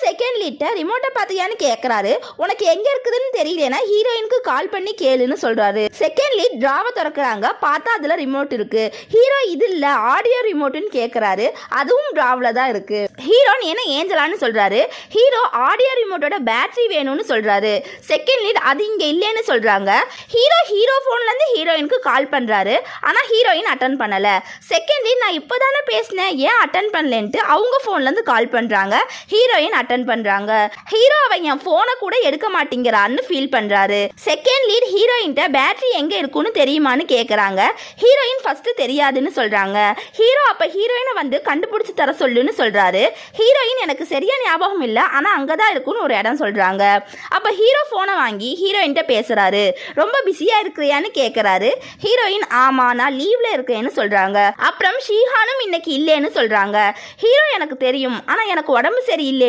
Second லீட்ட ரிமோட்டை பார்த்தியான்னு கேட்குறாரு. உனக்கு எங்கே இருக்குதுன்னு தெரியலனா ஹீரோயினுக்கு கால் பண்ணி கேளுன்னு சொல்கிறாரு. செகண்ட் லீட் டிராவை திறக்கிறாங்க. பார்த்தா அதில் ரிமோட் இருக்கு. ஹீரோ இது இல்லை ஆடியோ ரிமோட்டுன்னு கேட்குறாரு. அதுவும் டிராவில் தான் இருக்கு. ஹீரோன் என்ன ஏஞ்சலான்னு சொல்கிறாரு. ஹீரோ ஆடியோ ரிமோட்டோட பேட்டரி வேணும்னு சொல்கிறாரு. செகண்ட் லீட் அது இங்கே இல்லைன்னு சொல்கிறாங்க. ஹீரோ ஃபோன்லேருந்து ஹீரோயினுக்கு கால் பண்ணுறாரு. ஆனால் ஹீரோயின் அட்டன் பண்ணலை. செகண்ட் லீட் நான் இப்போ தானே பேசினேன் ஏன் அட்டன் பண்ணலன்ட்டு அவங்க ஃபோன்லேருந்து கால் பண்ணுறாங்க. ஹீரோயின் அட்டன் பண்ணுறாங்க. ஹீரோ அவன் என் ஃபோனை கூட எடுக்க மாட்டேங்கிறான்னு ஃபீல் பண்ணுறாரு. செகண்ட் லீட் ஹீரோயின்ட்ட பேட்டரி எங்கே இருக்குன்னு தெரியுமான்னு கேட்குறாங்க. ஹீரோயின் ஃபஸ்ட்டு தெரியாதுன்னு சொல்கிறாங்க. ஹீரோ அப்போ ஹீரோயினை வந்து கண்டுபிடிச்சி தர சொல்லுன்னு சொல்கிறாரு. ஹீரோயின் எனக்கு சரியா ஞாபகம் இல்லை ஆனால் அங்கே தான் இருக்குன்னு ஒரு இடம் சொல்கிறாங்க. அப்போ ஹீரோ ஃபோனை வாங்கி ஹீரோயின்ட்ட பேசுகிறாரு. ரொம்ப பிஸியாக இருக்கிறியான்னு கேட்குறாரு. ஹீரோயின் ஆமாம் நான் லீவில் இருக்கேன்னு சொல்கிறாங்க. அப்புறம் ஷீஹானும் இன்னைக்கு இல்லைன்னு சொல்கிறாங்க. ஹீரோ எனக்கு தெரியும் ஆனால் எனக்கு உடம்பு சரியில்லை